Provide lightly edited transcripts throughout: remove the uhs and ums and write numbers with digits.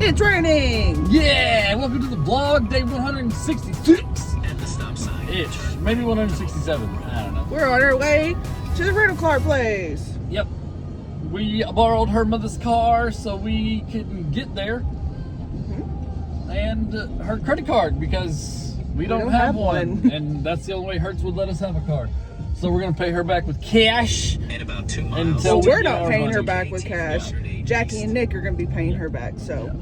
It's raining! Yeah! Welcome to the vlog, day 166. At the stop sign. Ish. Maybe 167. I don't know. We're on our way to the rental car place. Yep. We borrowed her mother's car so we could get there. And her credit card because we don't have one. And that's the only way Hertz would let us have a car. So we're going to pay her back with cash. And about 2 miles. Well, we we're get not our paying her money. back with cash. Jackie and Nick are going to be paying her back, so.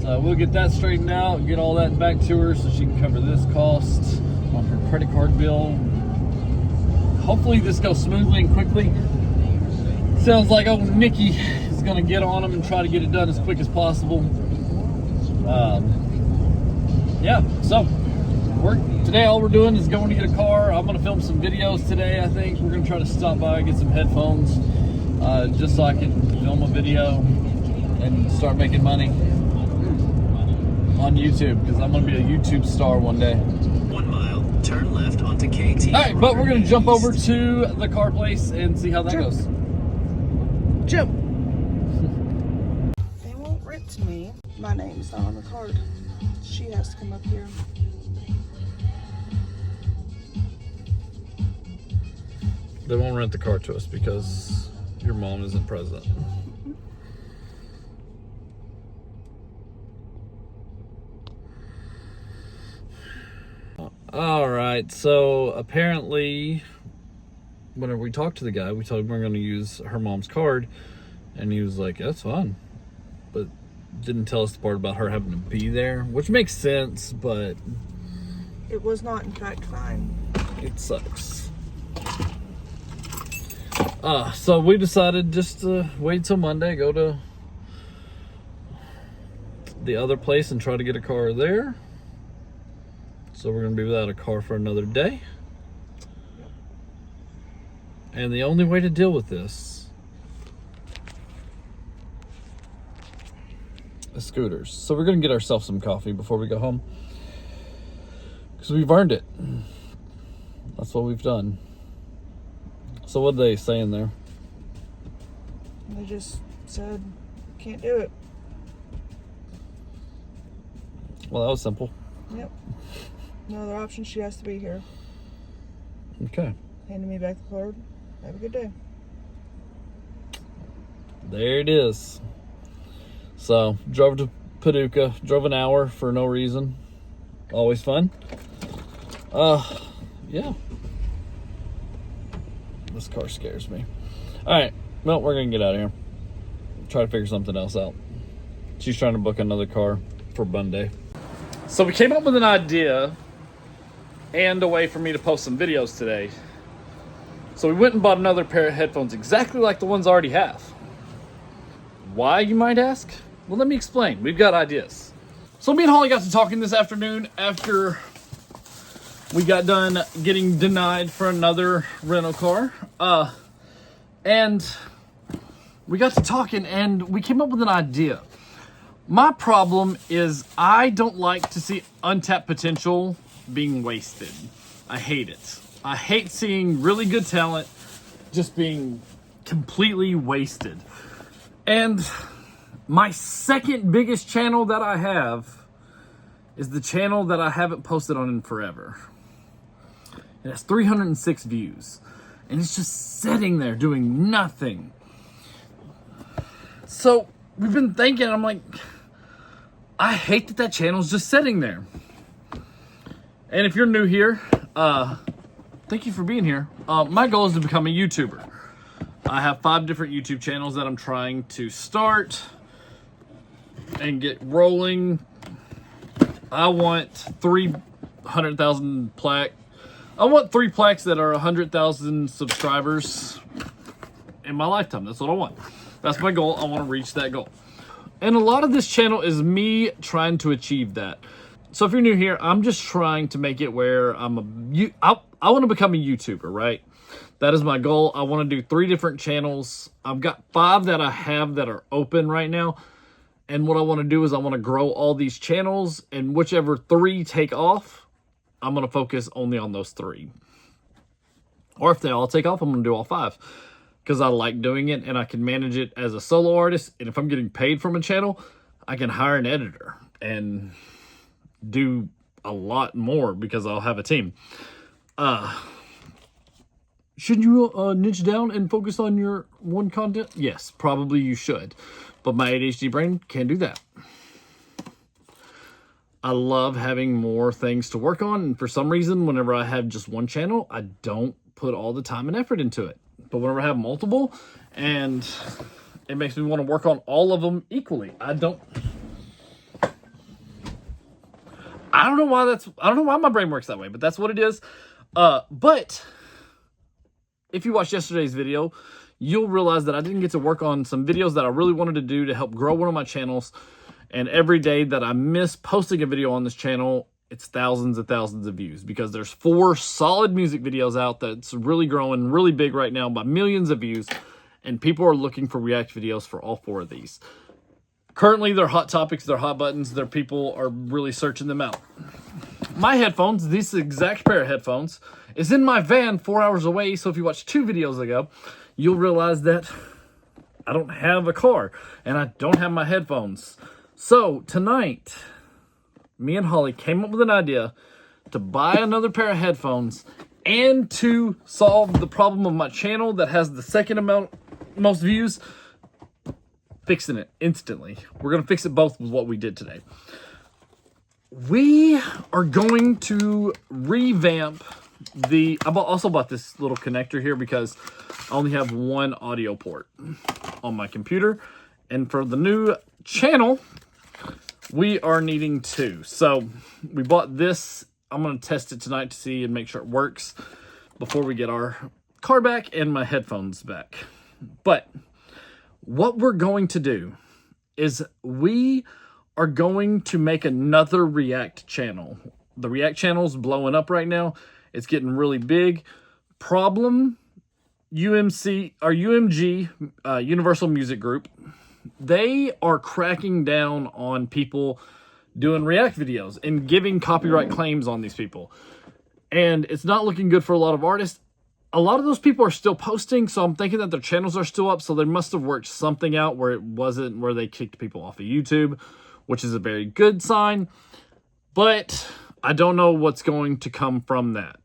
So we'll get that straightened out, get all that back to her so she can cover this cost on her credit card bill. Hopefully this goes smoothly and quickly. Sounds like old Nikki is going to get on them and try to get it done as quick as possible. Yeah, so today all we're doing is going to get a car. I'm going to film some videos today, I think. We're going to try to stop by and get some headphones just so I can film a video and start making money on YouTube because I'm going to be a YouTube star one day. 1 mile, turn left onto KT. All right, but we're going to jump over to the car place and see how that goes. Jump. They won't rent me. My name's not on the card. She has to come up here. They won't rent the car to us because your mom isn't present. All right, so apparently whenever we talked to the guy, we told him we're going to use her mom's card, and he was like, that's fine, but didn't tell us the part about her having to be there, which makes sense, but It was not, in fact, fine. it sucks. So we decided just to wait till Monday, go to the other place and try to get a car there. So we're going to be without a car for another day. And the only way to deal with this is scooters. So we're going to get ourselves some coffee before we go home, because we've earned it. That's what we've done. So what did they say in there? They just said, can't do it. Well, that was simple. Yep. No other option. She has to be here. Okay. Handing me back the card. Have a good day. There it is. So, drove to Paducah. Drove an hour for no reason. Always fun. Yeah. This car scares me. Alright. Well, we're going to get out of here. Try to figure something else out. She's trying to book another car for Monday. So we came up with an idea and a way for me to post some videos today. So we went and bought another pair of headphones exactly like the ones I already have. Why, you might ask? Well, let me explain. We've got ideas. So me and Holly got to talking this afternoon after we got done getting denied for another rental car. And we got to talking and we came up with an idea. My problem is I don't like to see untapped potential being wasted. I hate it. I hate seeing really good talent just being completely wasted. And my second biggest channel that I have is the channel that I haven't posted on in forever. It has 306 views. And it's just sitting there doing nothing. So we've been thinking, I'm like, I hate that channel's just sitting there. And if you're new here, thank you for being here. My goal is to become a YouTuber. I have 5 different YouTube channels that I'm trying to start and get rolling. I want 300,000 plaque. I want 3 plaques that are 100,000 subscribers in my lifetime. That's what I want. That's my goal. I want to reach that goal. And a lot of this channel is me trying to achieve that. So if you're new here, I'm just trying to make it where I want to become a YouTuber, right? That is my goal. I want to do 3 different channels. I've got 5 that I have that are open right now. And what I want to do is I want to grow all these channels, and whichever 3 take off, I'm going to focus only on those 3. Or if they all take off, I'm going to do all 5. Because I like doing it and I can manage it as a solo artist. And if I'm getting paid from a channel, I can hire an editor and do a lot more because I'll have a team. Should you niche down and focus on your one content? Yes, probably you should. But my ADHD brain can't do that. I love having more things to work on. And for some reason, whenever I have just one channel, I don't put all the time and effort into it. But whenever I have multiple, and it makes me want to work on all of them equally. I don't know why my brain works that way, but that's what it is. But if you watched yesterday's video, you'll realize that I didn't get to work on some videos that I really wanted to do to help grow one of my channels. And every day that I miss posting a video on this channel, it's thousands and thousands of views because there's 4 solid music videos out that's really growing, really big right now by millions of views. And people are looking for react videos for all 4 of these. Currently, they're hot topics, they're hot buttons, people are really searching them out. My headphones, this exact pair of headphones, is in my van 4 hours away. So if you watched 2 videos ago, you'll realize that I don't have a car and I don't have my headphones. So tonight, me and Holly came up with an idea to buy another pair of headphones and to solve the problem of my channel that has the second most views, fixing it instantly. We're going to fix it both with what we did today. We are going to revamp I also bought this little connector here because I only have one audio port on my computer. And for the new channel, we are needing 2. So we bought this. I'm going to test it tonight to see and make sure it works before we get our car back and my headphones back. But what we're going to do is we are going to make another React channel. The React channel's blowing up right now. It's getting really big. Problem, UMG, Universal Music Group, they are cracking down on people doing React videos and giving copyright claims on these people. And it's not looking good for a lot of artists. A lot of those people are still posting, so I'm thinking that their channels are still up, so they must have worked something out where it wasn't where they kicked people off of YouTube, which is a very good sign. But I don't know what's going to come from that.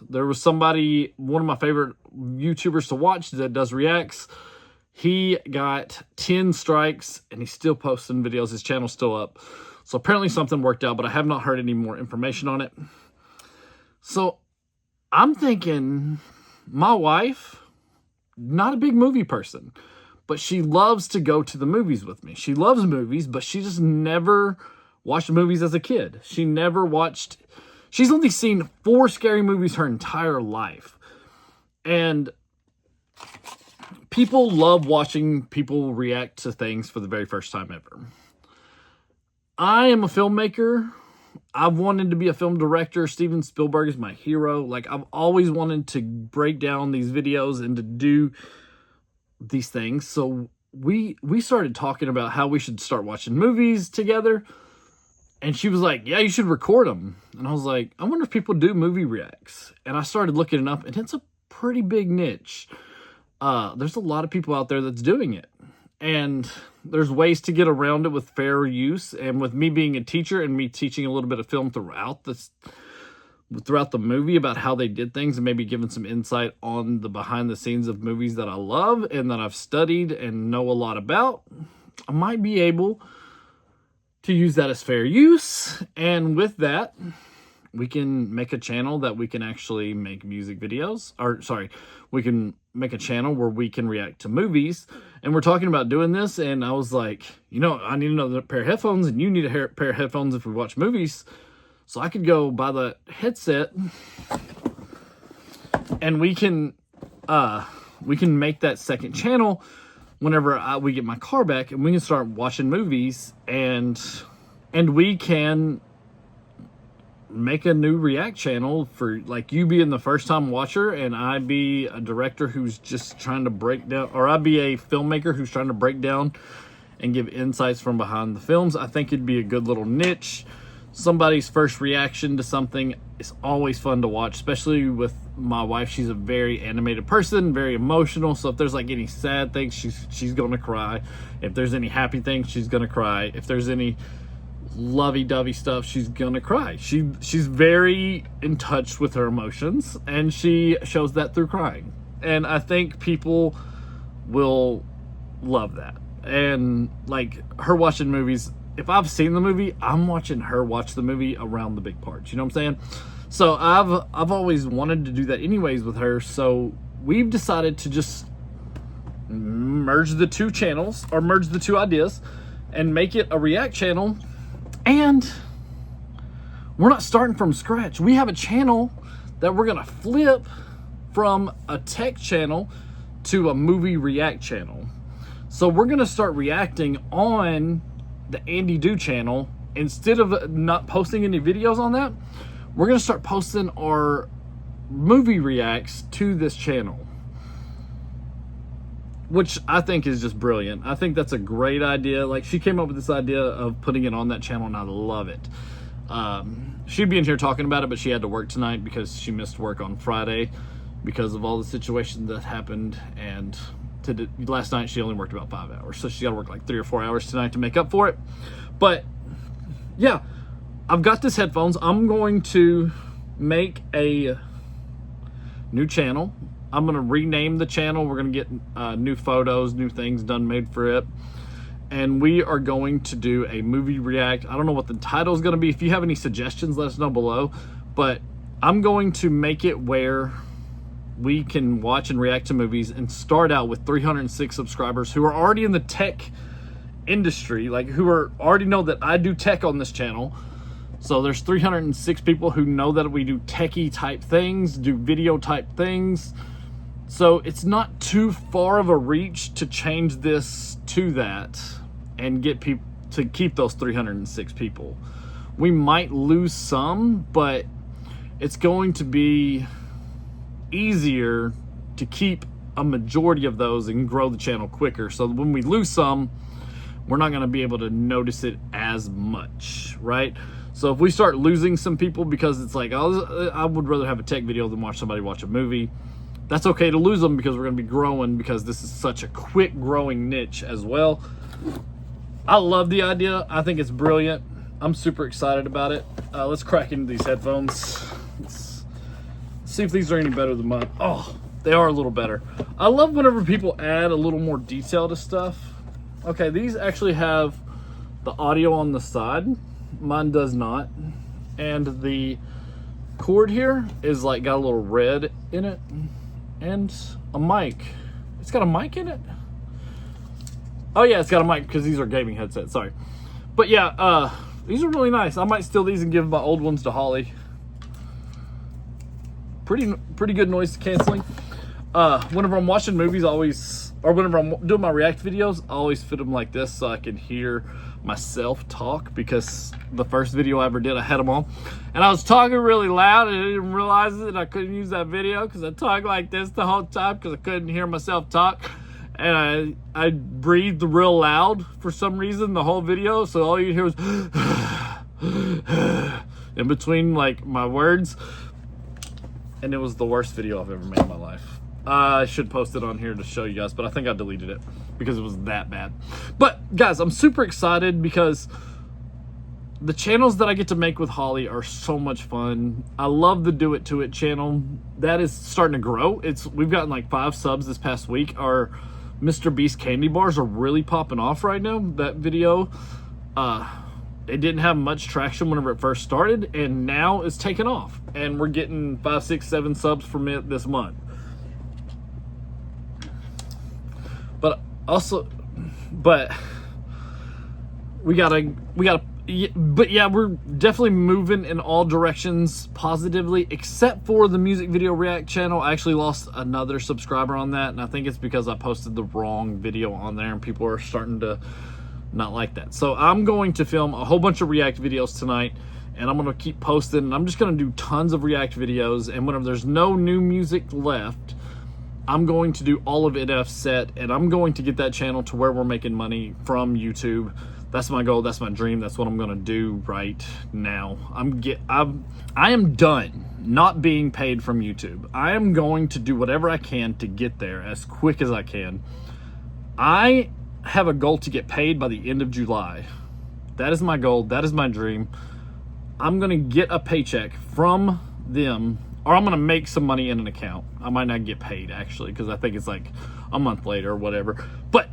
There was somebody, one of my favorite YouTubers to watch that does reacts. He got 10 strikes and he's still posting videos. His channel's still up. So apparently something worked out, but I have not heard any more information on it. So I'm thinking, my wife, not a big movie person, but she loves to go to the movies with me. She loves movies, but she just never watched movies as a kid. She's only seen 4 scary movies her entire life. And people love watching people react to things for the very first time ever. I am a filmmaker. I've wanted to be a film director. Steven Spielberg is my hero. Like, I've always wanted to break down these videos and to do these things. So we started talking about how we should start watching movies together. And she was like, yeah, you should record them. And I was like, I wonder if people do movie reacts. And I started looking it up, and it's a pretty big niche. There's a lot of people out there that's doing it. And there's ways to get around it with fair use. And with me being a teacher and me teaching a little bit of film throughout the movie about how they did things and maybe giving some insight on the behind the scenes of movies that I love and that I've studied and know a lot about, I might be able to use that as fair use. And with that, we can make a channel that we can actually make music videos. We can make a channel where we can react to movies. And we're talking about doing this, and I was like, I need another pair of headphones, and you need a pair of headphones if we watch movies. So I could go buy the headset, and we can make that second channel whenever we get my car back, and we can start watching movies, and we can make a new react channel for, like, you being the first time watcher and I be a director who's just trying to break down, or I be a filmmaker who's trying to break down and give insights from behind the films. I think it'd be a good little niche. somebody's first reaction to something is always fun to watch, especially with my wife. She's a very animated person, very emotional. So if there's like any sad things, she's gonna cry. If there's any happy things, she's gonna cry. If there's any lovey-dovey stuff, she's gonna cry. She's very in touch with her emotions, and she shows that through crying. And I think people will love that. And like her watching movies, if I've seen the movie, I'm watching her watch the movie around the big parts. You know what I'm saying? So I've always wanted to do that anyways with her. So we've decided to just merge the two channels, or merge the two ideas, and make it a react channel. And we're not starting from scratch. We have a channel that we're gonna flip from a tech channel to a movie react channel. So we're gonna start reacting on the Andy Do channel. Instead of not posting any videos on that, we're gonna start posting our movie reacts to this channel, which I think is just brilliant. I think that's a great idea. Like, she came up with this idea of putting it on that channel, and I love it. She'd be in here talking about it, but she had to work tonight because she missed work on Friday because of all the situations that happened. And last night she only worked about 5 hours, so she got to work like 3 or 4 hours tonight to make up for it. But yeah, I've got this headphones. I'm going to make a new channel. I'm gonna rename the channel. We're gonna get new photos, new things done, made for it, and we are going to do a movie react. I don't know what the title is gonna be. If you have any suggestions, let us know below. But I'm going to make it where we can watch and react to movies, and start out with 306 subscribers who are already in the tech industry, like who already know that I do tech on this channel. So there's 306 people who know that we do techie type things, do video type things. So it's not too far of a reach to change this to that and get people to keep those 306 people. We might lose some, but it's going to be easier to keep a majority of those and grow the channel quicker. So when we lose some, we're not going to be able to notice it as much, right? So if we start losing some people because it's like, oh, I would rather have a tech video than watch somebody watch a movie, that's okay to lose them, because we're going to be growing, because this is such a quick growing niche as well. I love the idea. I think it's brilliant. I'm super excited about it. Let's crack into these headphones. Let's see if these are any better than mine. Oh, they are a little better. I love whenever people add a little more detail to stuff. Okay, these actually have the audio on the side. Mine does not. And the cord here is like got a little red in it. And a mic. It's got a mic in it? Oh yeah, it's got a mic because these are gaming headsets, sorry. But yeah, these are really nice. I might steal these and give my old ones to Holly. Pretty good noise canceling. Whenever I'm watching movies, whenever I'm doing my react videos, I always fit them like this so I can hear myself talk, because the first video I ever did, I had them on and I was talking really loud and I didn't realize it, and I couldn't use that video because I talked like this the whole time because I couldn't hear myself talk, and I breathed real loud for some reason the whole video, so all you hear was in between like my words, and it was the worst video I've ever made in my life. I should post it on here to show you guys, but I think I deleted it because it was that bad. But guys, I'm super excited because the channels that I get to make with Holly are so much fun. I love the Do It To It channel. That is starting to grow. We've gotten like 5 subs this past week. Our Mr. Beast candy bars are really popping off right now. That video, it didn't have much traction whenever it first started, and now it's taken off. And we're getting 5, 6, 7 subs from it this month. But we're definitely moving in all directions positively, except for the music video react channel. I actually lost another subscriber on that, and I think it's because I posted the wrong video on there and people are starting to not like that. So I'm going to film a whole bunch of react videos tonight, and I'm going to keep posting, and I'm just going to do tons of react videos, and whenever there's no new music left, I'm going to do all of it offset, and I'm going to get that channel to where we're making money from YouTube. That's my goal. That's my dream. That's what I'm gonna do right now. I am done not being paid from YouTube. I am going to do whatever I can to get there as quick as I can. I have a goal to get paid by the end of July. That is my goal. That is my dream. I'm gonna get a paycheck from them, or I'm gonna make some money in an account. I might not get paid actually, because I think it's like a month later or whatever. But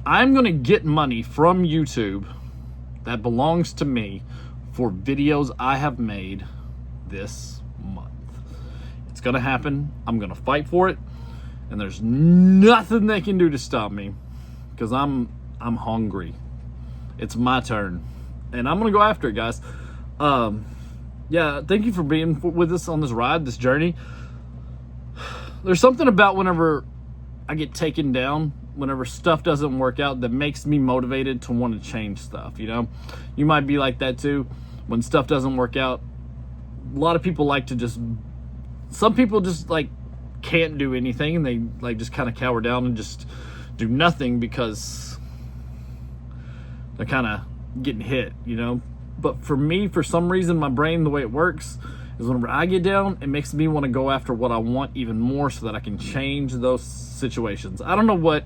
I'm gonna get money from YouTube that belongs to me for videos I have made this month. It's gonna happen. I'm gonna fight for it, and there's nothing they can do to stop me, because I'm hungry. It's my turn, and I'm gonna go after it, guys. Yeah, thank you for being with us on this ride, this journey. There's something about whenever I get taken down, whenever stuff doesn't work out, that makes me motivated to want to change stuff, you know? You might be like that too. When stuff doesn't work out, a lot of people like to some people just like can't do anything, and they like just kind of cower down and just do nothing because they're kind of getting hit, you know? But for me, for some reason, my brain, the way it works is whenever I get down, it makes me want to go after what I want even more so that I can change those situations. I don't know what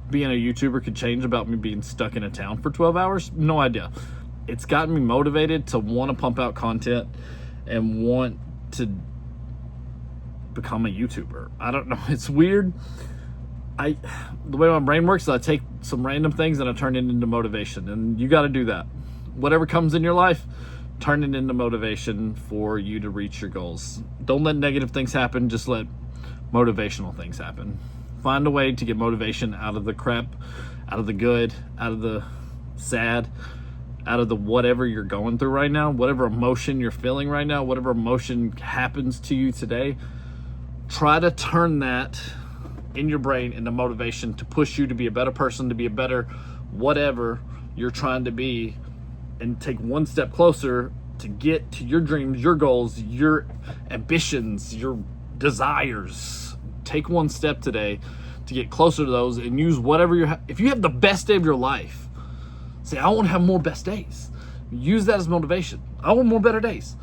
being a YouTuber could change about me being stuck in a town for 12 hours. No idea. It's gotten me motivated to want to pump out content and want to become a YouTuber. I don't know. It's weird. The way my brain works is I take some random things and I turn it into motivation. And you got to do that. Whatever comes in your life, turn it into motivation for you to reach your goals. Don't let negative things happen. Just let motivational things happen. Find a way to get motivation out of the crap, out of the good, out of the sad, out of the whatever you're going through right now, whatever emotion you're feeling right now, whatever emotion happens to you today. Try to turn that in your brain into motivation to push you to be a better person, to be a better whatever you're trying to be, and take one step closer to get to your dreams, your goals, your ambitions, your desires. Take one step today to get closer to those, and use whatever if you have the best day of your life, say, I want to have more best days. Use that as motivation. I want more better days.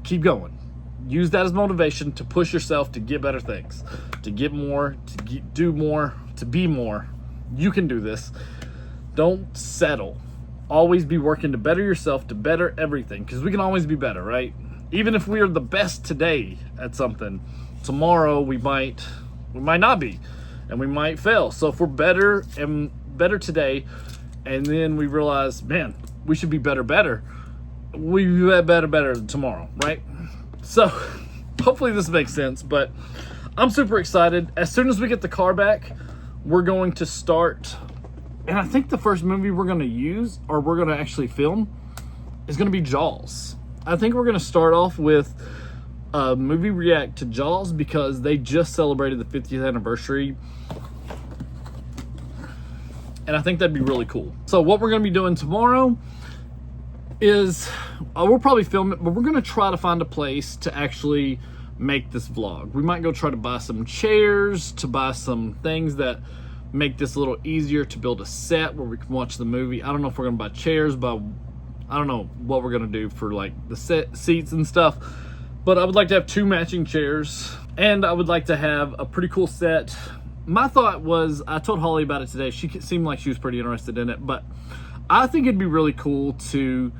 Keep going. Use that as motivation to push yourself to get better things, to get more, to do more, to be more. You can do this. Don't settle. Always be working to better yourself, to better everything, because we can always be better, right? Even if we are the best today at something, tomorrow we might not be, and we might fail. So if we're better and better today, and then we realize, man, we should be better, we be better tomorrow, right? So hopefully this makes sense, but I'm super excited. As soon as we get the car back, we're going to start. And I think the first movie we're going to use, or we're going to actually film, is going to be Jaws. I think we're going to start off with a movie react to Jaws, because they just celebrated the 50th anniversary. And I think that'd be really cool. So what we're going to be doing tomorrow is, we'll probably film it, but we're going to try to find a place to actually make this vlog. We might go try to buy some chairs, to buy some things that make this a little easier to build a set where we can watch the movie. I don't know if we're gonna buy chairs, but I don't know what we're gonna do for like the seats and stuff. But I would like to have 2 matching chairs, and I would like to have a pretty cool set. My thought was, I told Holly about it today. She seemed like she was pretty interested in it, but I think it'd be really cool to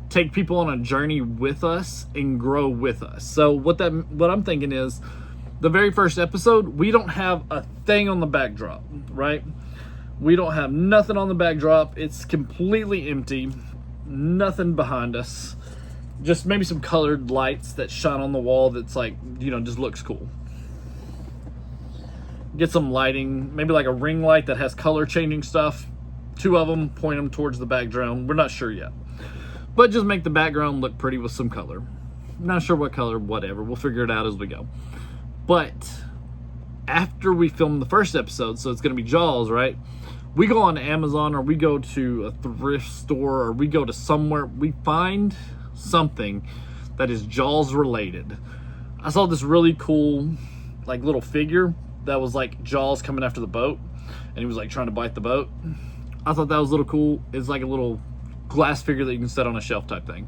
take people on a journey with us and grow with us. So what I'm thinking is, the very first episode, we don't have a thing on the backdrop, right? We don't have nothing on the backdrop. It's completely empty. Nothing behind us. Just maybe some colored lights that shine on the wall that's like, you know, just looks cool. Get some lighting, maybe like a ring light that has color changing stuff. 2 of them, point them towards the background. We're not sure yet. But just make the background look pretty with some color. Not sure what color, whatever. We'll figure it out as we go. But after we film the first episode, so it's going to be Jaws, right? We go on Amazon, or we go to a thrift store, or we go to somewhere. We find something that is Jaws related. I saw this really cool, like, little figure that was like Jaws coming after the boat, and he was like trying to bite the boat. I thought that was a little cool. It's like a little glass figure that you can set on a shelf type thing.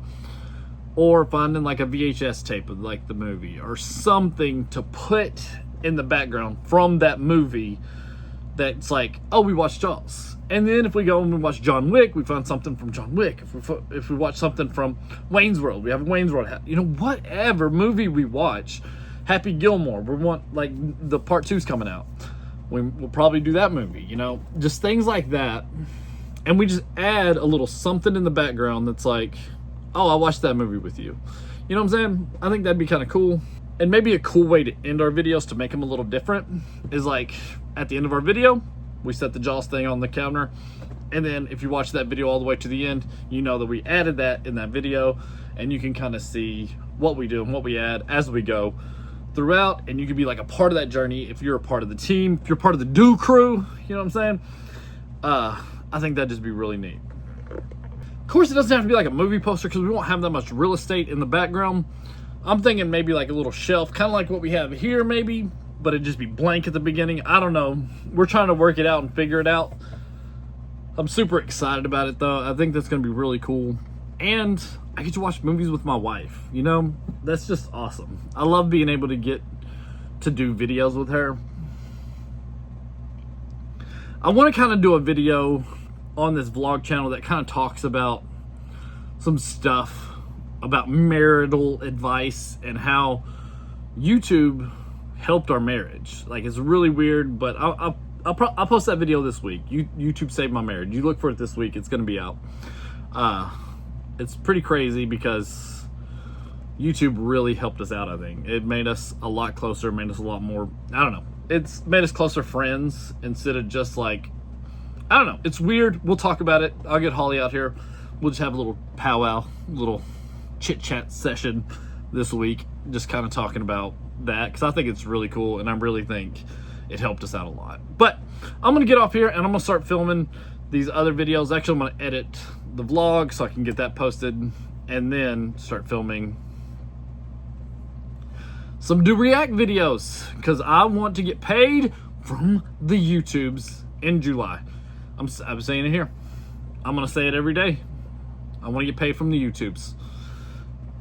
Or finding like a VHS tape of like the movie or something to put in the background from that movie that's like, oh, we watched Jaws. And then if we go and we watch John Wick, we find something from John Wick. If we watch something from Wayne's World, we have a Wayne's World hat. You know, whatever movie we watch, Happy Gilmore, we want, like, the part 2's coming out. We'll probably do that movie, you know, just things like that. And we just add a little something in the background that's like, oh, I watched that movie with you. You know what I'm saying? I think that'd be kind of cool. And maybe a cool way to end our videos to make them a little different is like at the end of our video, we set the Jaws thing on the counter. And then if you watch that video all the way to the end, you know that we added that in that video, and you can kind of see what we do and what we add as we go throughout. And you can be like a part of that journey if you're a part of the team, if you're part of the Do Crew, you know what I'm saying? I think that'd just be really neat. Of course, it doesn't have to be like a movie poster because we won't have that much real estate in the background. I'm thinking maybe like a little shelf, kind of like what we have here maybe, but it'd just be blank at the beginning. I don't know. We're trying to work it out and figure it out. I'm super excited about it though. I think that's going to be really cool. And I get to watch movies with my wife, you know? That's just awesome. I love being able to get to do videos with her. I want to kind of do a video on this vlog channel that kind of talks about some stuff about marital advice and how YouTube helped our marriage. Like, it's really weird, but I'll post that video this week. YouTube saved my marriage. You look for it this week. It's going to be out. It's pretty crazy because YouTube really helped us out, I think. It made us a lot closer, made us a lot more, I don't know. It's made us closer friends instead of just like, I don't know. It's weird. We'll talk about it. I'll get Holly out here. We'll just have a little powwow, little chit-chat session this week, just kind of talking about that because I think it's really cool and I really think it helped us out a lot. But I'm gonna get off here and I'm gonna start filming these other videos. Actually, I'm gonna edit the vlog so I can get that posted and then start filming some Do React videos because I want to get paid from the YouTubes in July. I'm saying it here. I'm gonna say it every day. I want to get paid from the YouTubes.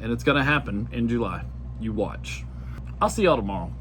And it's going to happen in July. You watch. I'll see y'all tomorrow.